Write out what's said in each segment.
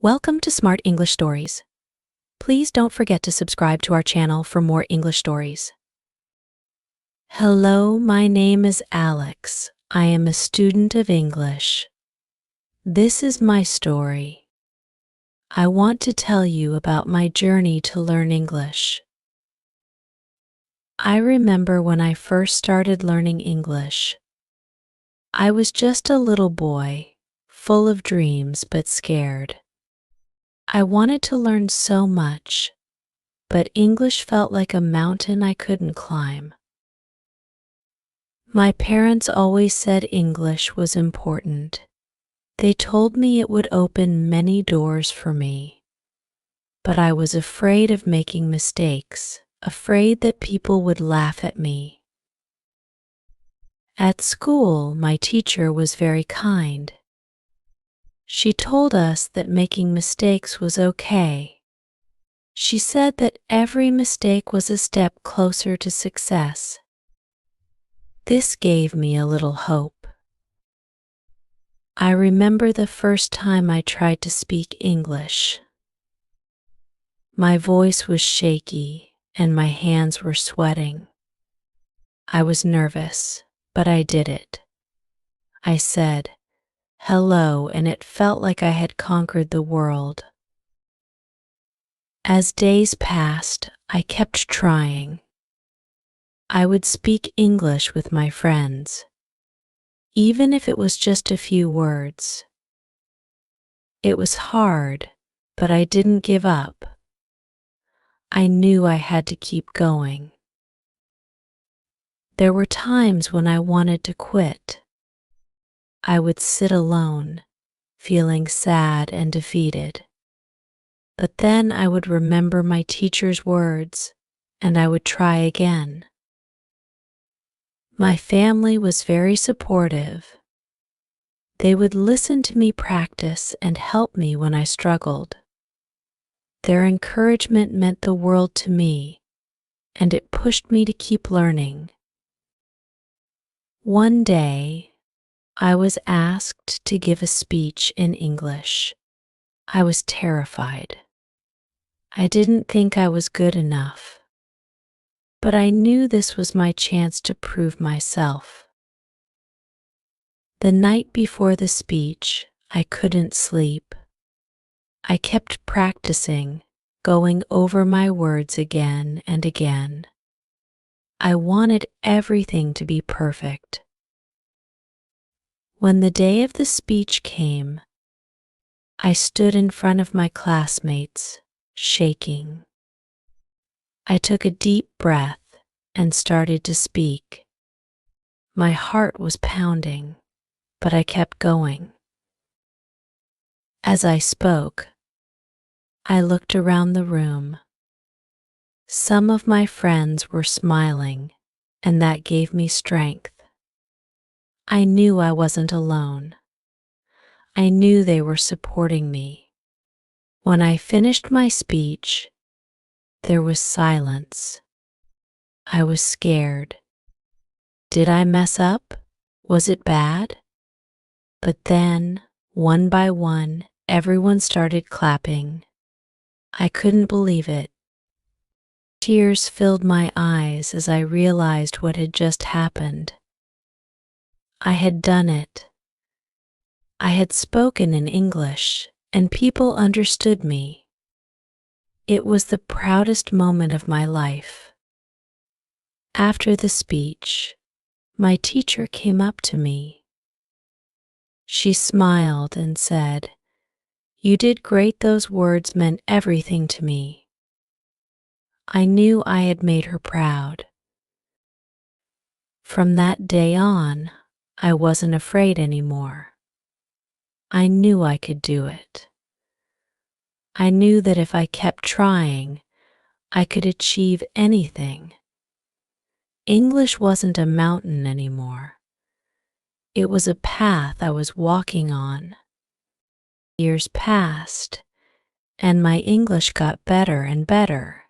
Welcome to Smart English Stories. Please don't forget to subscribe to our channel for more English stories. Hello, my name is Alex. I am a student of English. This is my story. I want to tell you about my journey to learn English. I remember when I first started learning English. I was just a little boy, full of dreams but scared. I wanted to learn so much, but English felt like a mountain I couldn't climb. My parents always said English was important. They told me it would open many doors for me. But I was afraid of making mistakes, afraid that people would laugh at me. At school, my teacher was very kind. She told us that making mistakes was okay. She said that every mistake was a step closer to success. This gave me a little hope. I remember the first time I tried to speak English. My voice was shaky and my hands were sweating. I was nervous, but I did it. I said, "Hello," and it felt like I had conquered the world. As days passed, I kept trying. I would speak English with my friends, even if it was just a few words. It was hard, but I didn't give up. I knew I had to keep going. There were times when I wanted to quit. I would sit alone, feeling sad and defeated. But then I would remember my teacher's words, and I would try again. My family was very supportive. They would listen to me practice and help me when I struggled. Their encouragement meant the world to me, and it pushed me to keep learning. One day, I was asked to give a speech in English. I was terrified. I didn't think I was good enough. But I knew this was my chance to prove myself. The night before the speech, I couldn't sleep. I kept practicing, going over my words again and again. I wanted everything to be perfect. When the day of the speech came, I stood in front of my classmates, shaking. I took a deep breath and started to speak. My heart was pounding, but I kept going. As I spoke, I looked around the room. Some of my friends were smiling, and that gave me strength. I knew I wasn't alone. I knew they were supporting me. When I finished my speech, there was silence. I was scared. Did I mess up? Was it bad? But then, one by one, everyone started clapping. I couldn't believe it. Tears filled my eyes as I realized what had just happened. I had done it. I had spoken in English, and people understood me. It was the proudest moment of my life. After the speech, my teacher came up to me. She smiled and said, "You did great. Those words meant everything to me." I knew I had made her proud. From that day on, I wasn't afraid anymore. I knew I could do it. I knew that if I kept trying, I could achieve anything. English wasn't a mountain anymore. It was a path I was walking on. Years passed, and my English got better and better.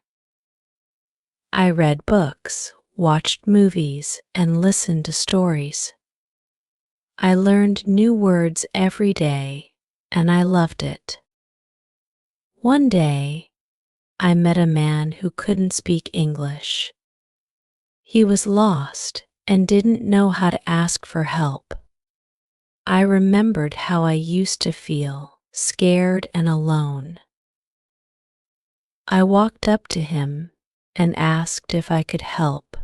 I read books, watched movies, and listened to stories. I learned new words every day, and I loved it. One day, I met a man who couldn't speak English. He was lost and didn't know how to ask for help. I remembered how I used to feel, scared and alone. I walked up to him and asked if I could help.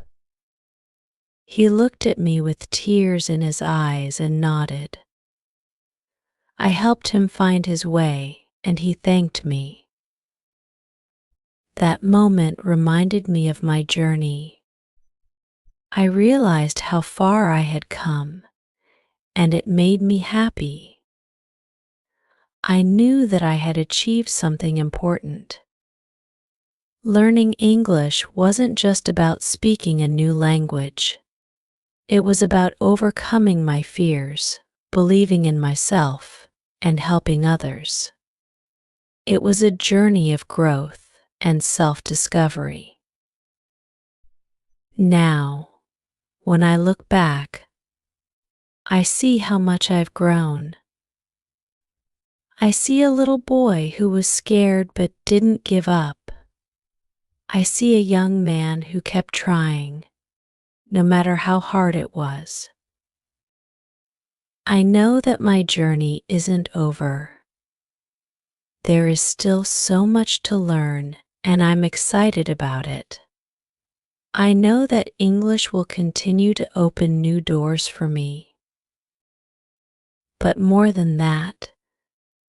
He looked at me with tears in his eyes and nodded. I helped him find his way, and he thanked me. That moment reminded me of my journey. I realized how far I had come, and it made me happy. I knew that I had achieved something important. Learning English wasn't just about speaking a new language. It was about overcoming my fears, believing in myself, and helping others. It was a journey of growth and self-discovery. Now, when I look back, I see how much I've grown. I see a little boy who was scared but didn't give up. I see a young man who kept trying, no matter how hard it was. I know that my journey isn't over. There is still so much to learn, and I'm excited about it. I know that English will continue to open new doors for me. But more than that,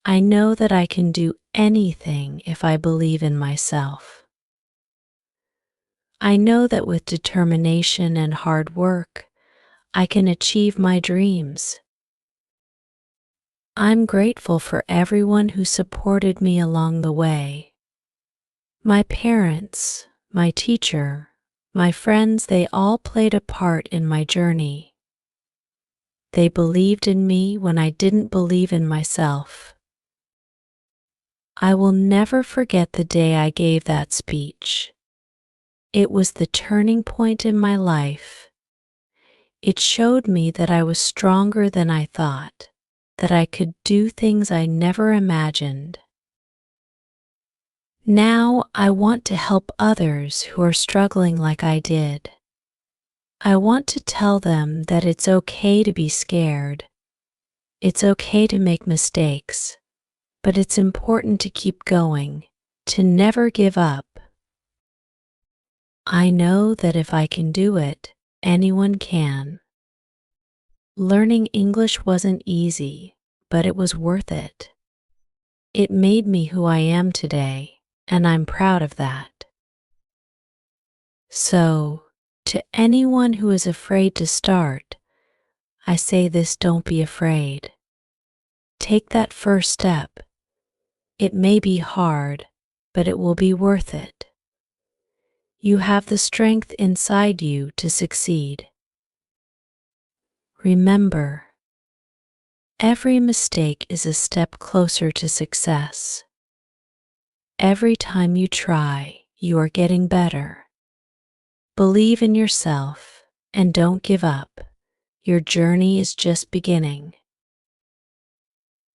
I know that I can do anything if I believe in myself. I know that with determination and hard work, I can achieve my dreams. I'm grateful for everyone who supported me along the way. My parents, my teacher, my friends, they all played a part in my journey. They believed in me when I didn't believe in myself. I will never forget the day I gave that speech. It was the turning point in my life. It showed me that I was stronger than I thought, that I could do things I never imagined. Now I want to help others who are struggling like I did. I want to tell them that it's okay to be scared. It's okay to make mistakes, but it's important to keep going, to never give up. I know that if I can do it, anyone can. Learning English wasn't easy, but it was worth it. It made me who I am today, and I'm proud of that. So, to anyone who is afraid to start, I say this: don't be afraid. Take that first step. It may be hard, but it will be worth it. You have the strength inside you to succeed. Remember, every mistake is a step closer to success. Every time you try, you are getting better. Believe in yourself and don't give up. Your journey is just beginning.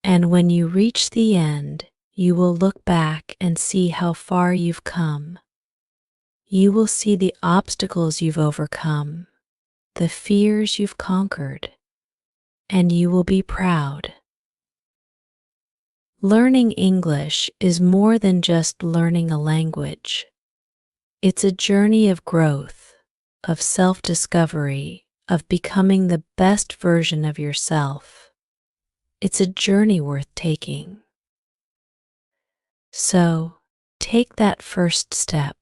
And when you reach the end, you will look back and see how far you've come. You will see the obstacles you've overcome, the fears you've conquered, and you will be proud. Learning English is more than just learning a language. It's a journey of growth, of self-discovery, of becoming the best version of yourself. It's a journey worth taking. So, take that first step.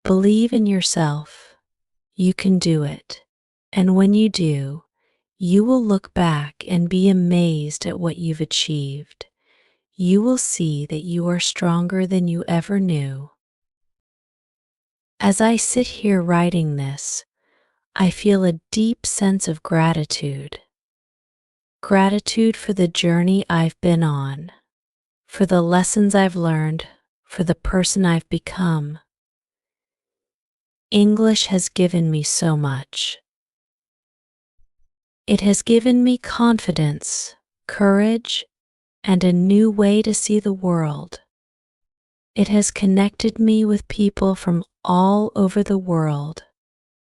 Believe in yourself. You can do it. And when you do, you will look back and be amazed at what you've achieved. You will see that you are stronger than you ever knew. As I sit here writing this, I feel a deep sense of gratitude. Gratitude for the journey I've been on, for the lessons I've learned, for the person I've become. English has given me so much. It has given me confidence, courage, and a new way to see the world. It has connected me with people from all over the world,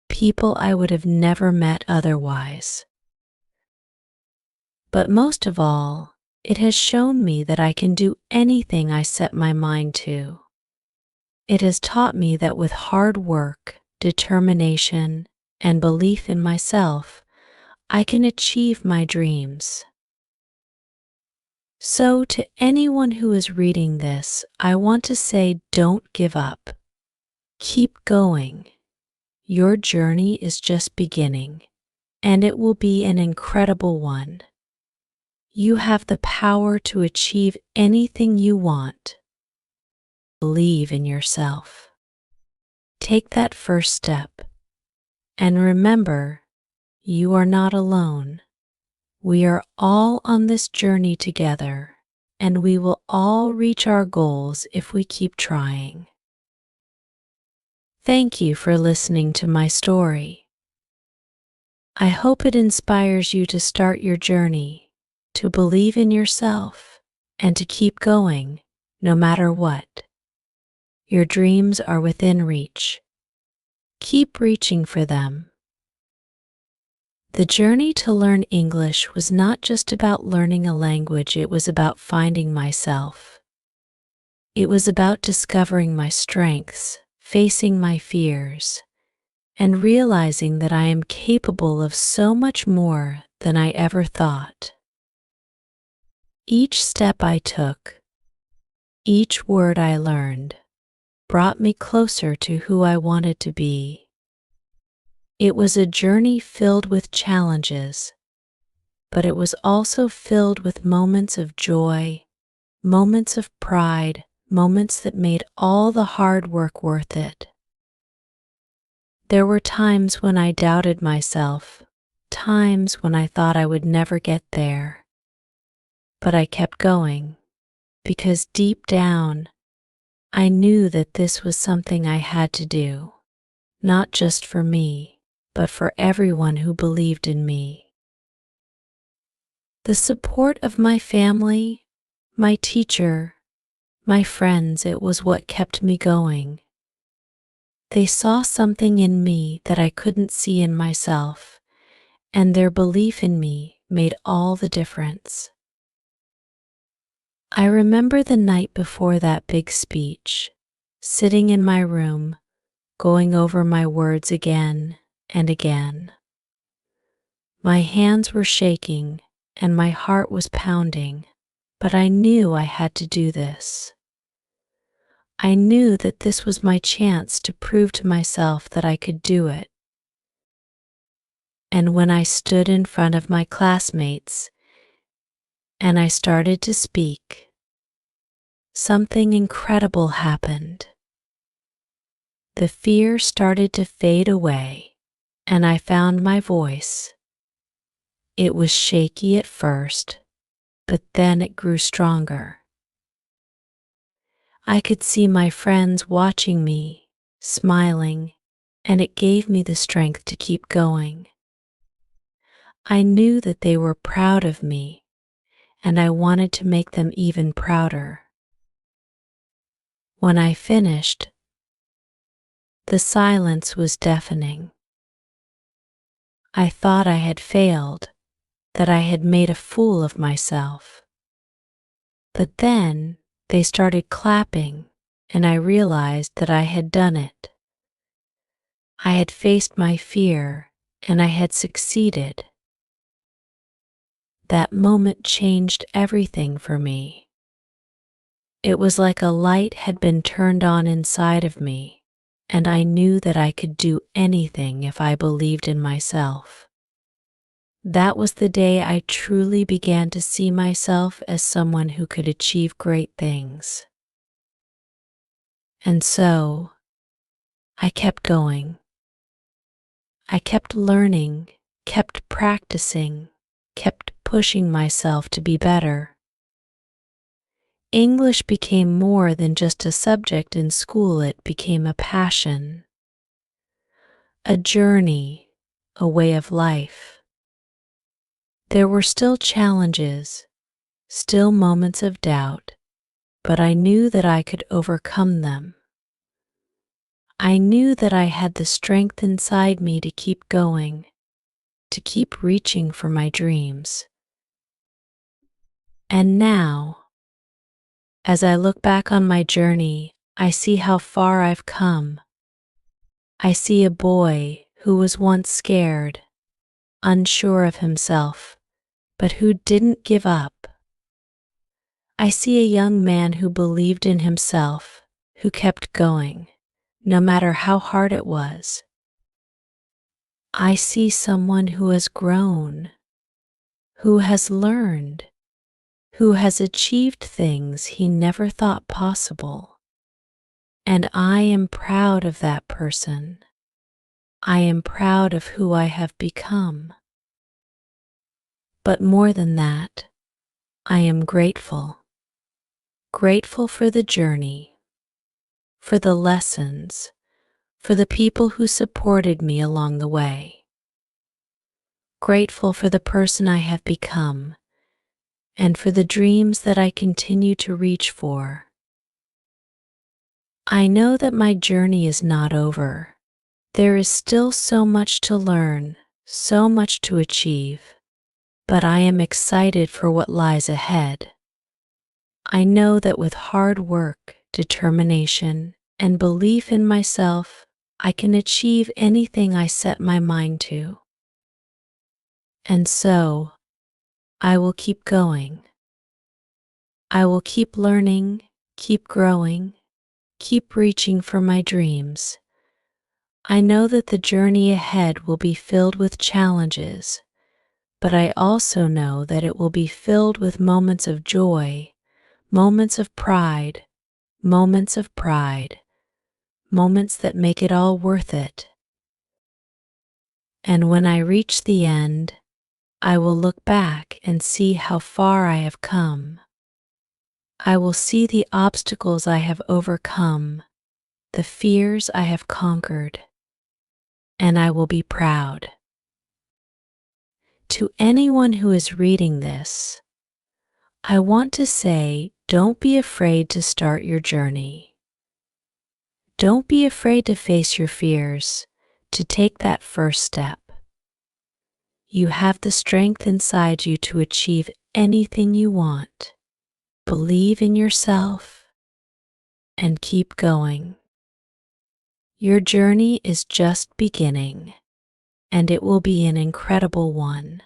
people I would have never met otherwise. But most of all, it has shown me that I can do anything I set my mind to. It has taught me that with hard work, determination, and belief in myself, I can achieve my dreams. So, to anyone who is reading this, I want to say don't give up. Keep going. Your journey is just beginning, and it will be an incredible one. You have the power to achieve anything you want. Believe in yourself. Take that first step. And remember, you are not alone. We are all on this journey together, and we will all reach our goals if we keep trying. Thank you for listening to my story. I hope it inspires you to start your journey, to believe in yourself, and to keep going, no matter what. Your dreams are within reach. Keep reaching for them. The journey to learn English was not just about learning a language, it was about finding myself. It was about discovering my strengths, facing my fears, and realizing that I am capable of so much more than I ever thought. Each step I took, each word I learned, brought me closer to who I wanted to be. It was a journey filled with challenges, but it was also filled with moments of joy, moments of pride, moments that made all the hard work worth it. There were times when I doubted myself, times when I thought I would never get there. But I kept going, because deep down, I knew that this was something I had to do, not just for me, but for everyone who believed in me. The support of my family, my teacher, my friends, it was what kept me going. They saw something in me that I couldn't see in myself, and their belief in me made all the difference. I remember the night before that big speech, sitting in my room, going over my words again and again. My hands were shaking and my heart was pounding, but I knew I had to do this. I knew that this was my chance to prove to myself that I could do it. And when I stood in front of my classmates and I started to speak, something incredible happened. The fear started to fade away, and I found my voice. It was shaky at first, but then it grew stronger. I could see my friends watching me, smiling, and it gave me the strength to keep going. I knew that they were proud of me, and I wanted to make them even prouder. When I finished, the silence was deafening. I thought I had failed, that I had made a fool of myself. But then they started clapping, and I realized that I had done it. I had faced my fear, and I had succeeded. That moment changed everything for me. It was like a light had been turned on inside of me, and I knew that I could do anything if I believed in myself. That was the day I truly began to see myself as someone who could achieve great things. And so, I kept going. I kept learning, kept practicing, kept pushing myself to be better. English became more than just a subject in school, it became a passion, a journey, a way of life. There were still challenges, still moments of doubt, but I knew that I could overcome them. I knew that I had the strength inside me to keep going, to keep reaching for my dreams. And now, as I look back on my journey, I see how far I've come. I see a boy who was once scared, unsure of himself, but who didn't give up. I see a young man who believed in himself, who kept going, no matter how hard it was. I see someone who has grown, who has learned, who has achieved things he never thought possible. And I am proud of that person. I am proud of who I have become. But more than that, I am grateful. Grateful for the journey, for the lessons, for the people who supported me along the way. Grateful for the person I have become, and for the dreams that I continue to reach for. I know that my journey is not over. There is still so much to learn, so much to achieve, but I am excited for what lies ahead. I know that with hard work, determination, and belief in myself, I can achieve anything I set my mind to. And so, I will keep going. I will keep learning, keep growing, keep reaching for my dreams. I know that the journey ahead will be filled with challenges, but I also know that it will be filled with moments of joy, moments of pride, moments that make it all worth it. And when I reach the end, I will look back and see how far I have come. I will see the obstacles I have overcome, the fears I have conquered, and I will be proud. To anyone who is reading this, I want to say, don't be afraid to start your journey. Don't be afraid to face your fears, to take that first step. You have the strength inside you to achieve anything you want. Believe in yourself and keep going. Your journey is just beginning, and it will be an incredible one.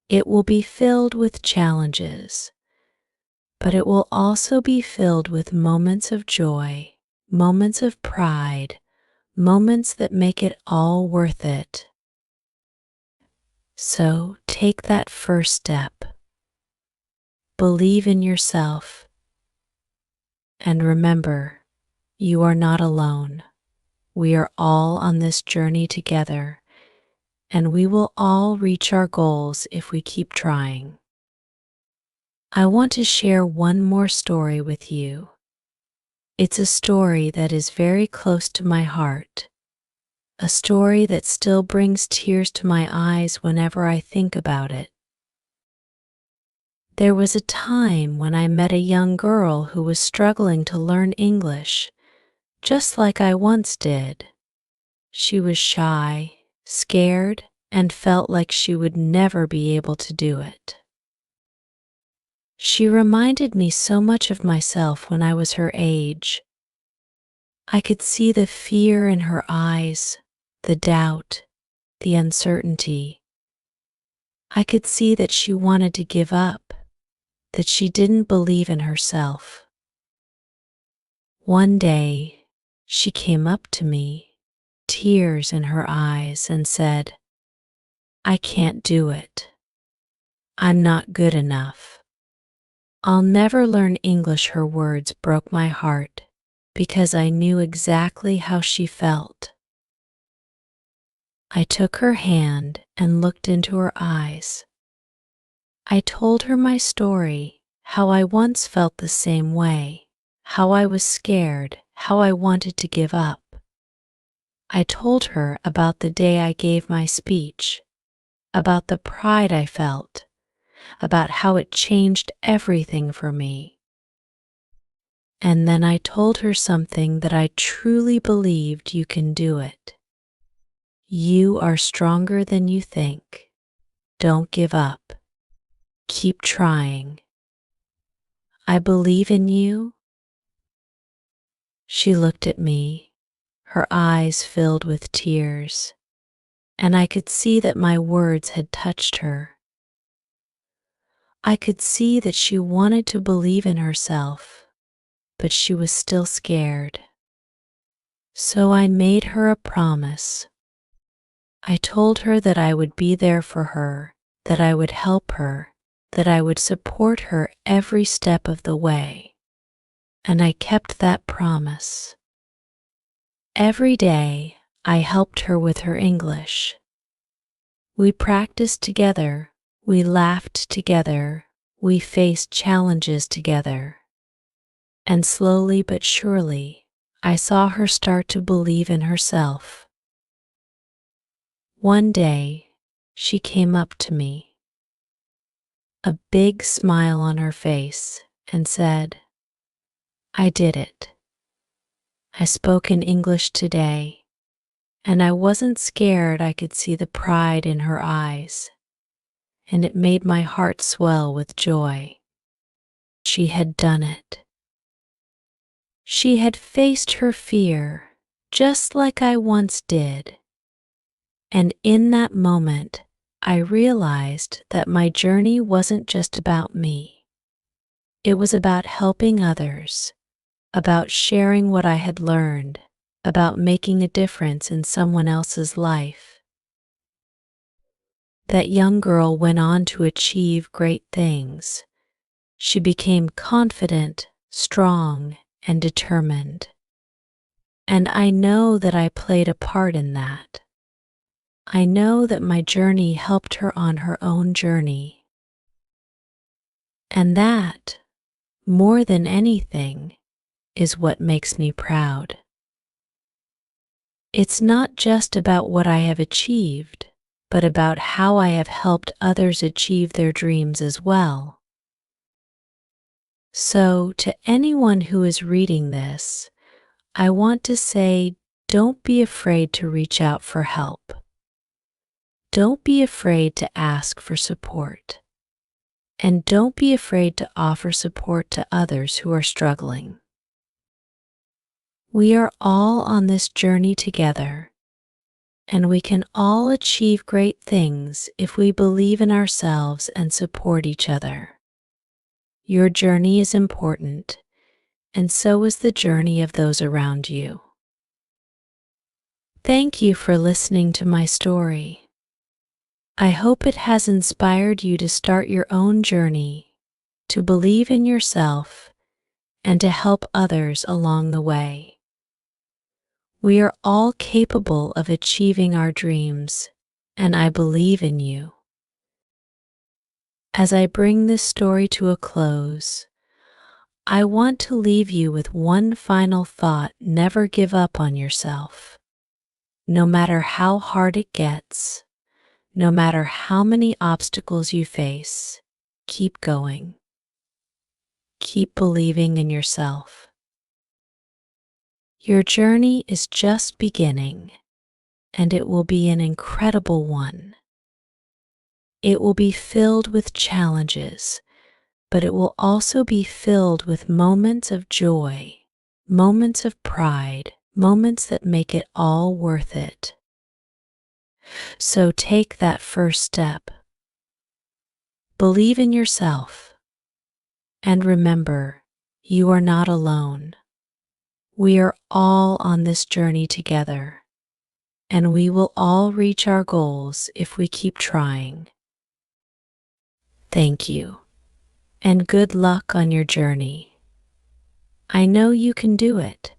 It will be filled with challenges, but it will also be filled with moments of joy, moments of pride, moments that make it all worth it. So take that first step. Believe in yourself. And remember, you are not alone. We are all on this journey together, and we will all reach our goals if we keep trying. I want to share one more story with you. It's a story that is very close to my heart, a story that still brings tears to my eyes whenever I think about it. There was a time when I met a young girl who was struggling to learn English, just like I once did. She was shy, scared, and felt like she would never be able to do it. She reminded me so much of myself when I was her age. I could see the fear in her eyes, the doubt, the uncertainty. I could see that she wanted to give up, that she didn't believe in herself. One day, she came up to me, tears in her eyes, and said, "I can't do it. I'm not good enough. I'll never learn English." Her words broke my heart because I knew exactly how she felt. I took her hand and looked into her eyes. I told her my story, how I once felt the same way, how I was scared, how I wanted to give up. I told her about the day I gave my speech, about the pride I felt, about how it changed everything for me. And then I told her something that I truly believed: you can do it. You are stronger than you think. Don't give up. Keep trying. I believe in you. She looked at me, her eyes filled with tears, and I could see that my words had touched her. I could see that she wanted to believe in herself, but she was still scared. So I made her a promise. I told her that I would be there for her, that I would help her, that I would support her every step of the way. And I kept that promise. Every day, I helped her with her English. We practiced together, we laughed together, we faced challenges together. And slowly but surely, I saw her start to believe in herself. One day, she came up to me, a big smile on her face, and said, "I did it. I spoke in English today, and I wasn't scared." I could see the pride in her eyes, and it made my heart swell with joy. She had done it. She had faced her fear, just like I once did. And in that moment, I realized that my journey wasn't just about me. It was about helping others, about sharing what I had learned, about making a difference in someone else's life. That young girl went on to achieve great things. She became confident, strong, and determined. And I know that I played a part in that. I know that my journey helped her on her own journey. And that, more than anything, is what makes me proud. It's not just about what I have achieved, but about how I have helped others achieve their dreams as well. So, to anyone who is reading this, I want to say, don't be afraid to reach out for help. Don't be afraid to ask for support. And don't be afraid to offer support to others who are struggling. We are all on this journey together, and we can all achieve great things if we believe in ourselves and support each other. Your journey is important, and so is the journey of those around you. Thank you for listening to my story. I hope it has inspired you to start your own journey, to believe in yourself, and to help others along the way. We are all capable of achieving our dreams, and I believe in you. As I bring this story to a close, I want to leave you with one final thought: never give up on yourself. No matter how hard it gets, no matter how many obstacles you face, keep going. Keep believing in yourself. Your journey is just beginning, and it will be an incredible one. It will be filled with challenges, but it will also be filled with moments of joy, moments of pride, moments that make it all worth it. So take that first step. Believe in yourself. And remember, you are not alone. We are all on this journey together, and we will all reach our goals if we keep trying. Thank you, and good luck on your journey. I know you can do it.